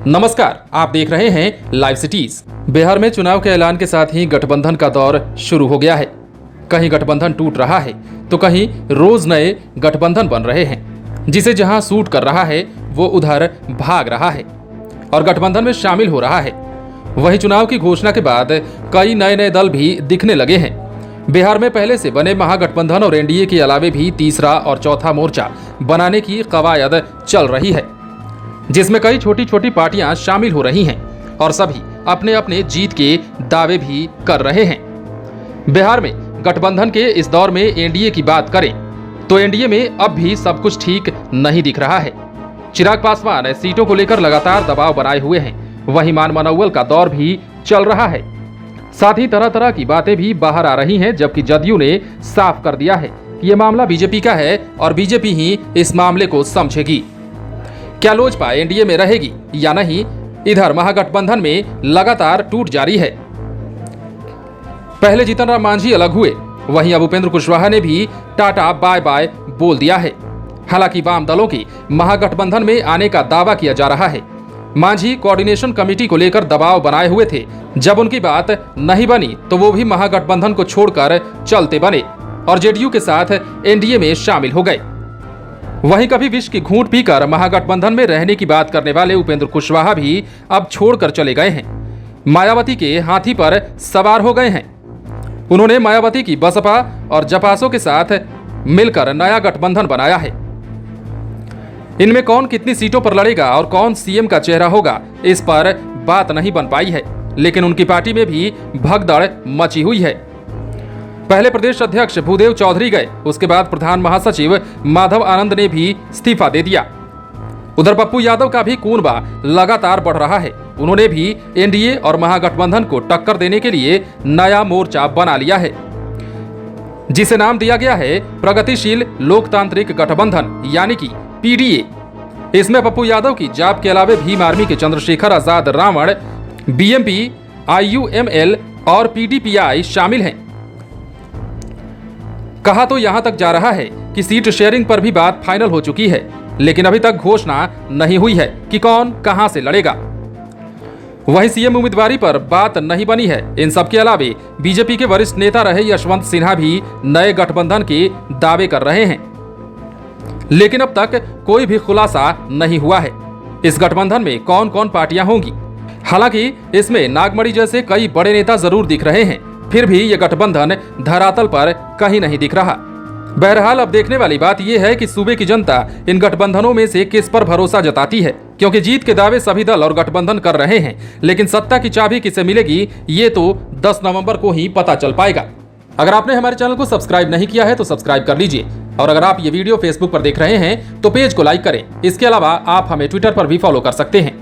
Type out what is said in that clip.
नमस्कार, आप देख रहे हैं लाइव सिटीज। बिहार में चुनाव के ऐलान के साथ ही गठबंधन का दौर शुरू हो गया है। कहीं गठबंधन टूट रहा है तो कहीं रोज नए गठबंधन बन रहे हैं। जिसे जहां सूट कर रहा है वो उधर भाग रहा है और गठबंधन में शामिल हो रहा है। वहीं चुनाव की घोषणा के बाद कई नए नए दल भी दिखने लगे हैं। बिहार में पहले से बने महागठबंधन और एनडीए के अलावे भी तीसरा और चौथा मोर्चा बनाने की कवायद चल रही है, जिसमें कई छोटी छोटी पार्टियां शामिल हो रही हैं और सभी अपने अपने जीत के दावे भी कर रहे हैं। बिहार में गठबंधन के इस दौर में एनडीए की बात करें तो एनडीए में अब भी सब कुछ ठीक नहीं दिख रहा है। चिराग पासवान सीटों को लेकर लगातार दबाव बनाए हुए हैं। वहीं मान मनोवल का दौर भी चल रहा है। साथ ही तरह तरह की बातें भी बाहर आ रही हैं, जबकि जदयू ने साफ कर दिया है कि यह मामला बीजेपी का है और बीजेपी ही इस मामले को समझेगी। क्या लोजपा एनडीए में रहेगी या नहीं, इधर महागठबंधन में लगातार टूट जारी है। पहले जीतन राम मांझी अलग हुए, वहीं अब उपेंद्र कुशवाहा ने भी टाटा बाय बाय बोल दिया है। हालांकि वाम दलों की महागठबंधन में आने का दावा किया जा रहा है। मांझी कोऑर्डिनेशन कमेटी को लेकर दबाव बनाए हुए थे। जब उनकी बात नहीं बनी तो वो भी महागठबंधन को छोड़कर चलते बने और जेडीयू के साथ एनडीए में शामिल हो गए। वहीं कभी विष की घूंट पीकर महागठबंधन में रहने की बात करने वाले उपेंद्र कुशवाहा भी अब छोड़कर चले गए हैं। मायावती के हाथी पर सवार हो गए हैं। उन्होंने मायावती की बसपा और जपासों के साथ मिलकर नया गठबंधन बनाया है। इनमें कौन कितनी सीटों पर लड़ेगा और कौन सीएम का चेहरा होगा, इस पर बात नहीं बन पाई है, लेकिन उनकी पार्टी में भी भगदड़ मची हुई है। पहले प्रदेश अध्यक्ष भूदेव चौधरी गए, उसके बाद प्रधान महासचिव माधव आनंद ने भी इस्तीफा दे दिया। उधर पप्पू यादव का भी खूनबा लगातार बढ़ रहा है। उन्होंने भी एनडीए और महागठबंधन को टक्कर देने के लिए नया मोर्चा बना लिया है, जिसे नाम दिया गया है प्रगतिशील लोकतांत्रिक गठबंधन यानी कि पीडीए। इसमें पप्पू यादव की जाप के अलावे भीम आर्मी के चंद्रशेखर आजाद रावण, बीएमपी, आईयूएमएल और पीडीपीआई शामिल हैं। कहा तो यहां तक जा रहा है कि सीट शेयरिंग पर भी बात फाइनल हो चुकी है, लेकिन अभी तक घोषणा नहीं हुई है कि कौन कहां से लड़ेगा। वहीं सीएम उम्मीदवारी पर बात नहीं बनी है। इन सब के अलावे बीजेपी के वरिष्ठ नेता रहे यशवंत सिन्हा भी नए गठबंधन के दावे कर रहे हैं, लेकिन अब तक कोई भी खुलासा नहीं हुआ है इस गठबंधन में कौन कौन पार्टियां होंगी। हालांकि इसमें नागमणि जैसे कई बड़े नेता जरूर दिख रहे हैं, फिर भी यह गठबंधन धरातल पर कहीं नहीं दिख रहा। बहरहाल अब देखने वाली बात यह है कि सूबे की जनता इन गठबंधनों में से किस पर भरोसा जताती है, क्योंकि जीत के दावे सभी दल और गठबंधन कर रहे हैं, लेकिन सत्ता की चाबी किसे मिलेगी ये तो 10 नवंबर को ही पता चल पाएगा। अगर आपने हमारे चैनल को सब्सक्राइब नहीं किया है तो सब्सक्राइब कर लीजिए, और अगर आप ये वीडियो फेसबुक पर देख रहे हैं तो पेज को लाइक करें। इसके अलावा आप हमें ट्विटर पर भी फॉलो कर सकते हैं।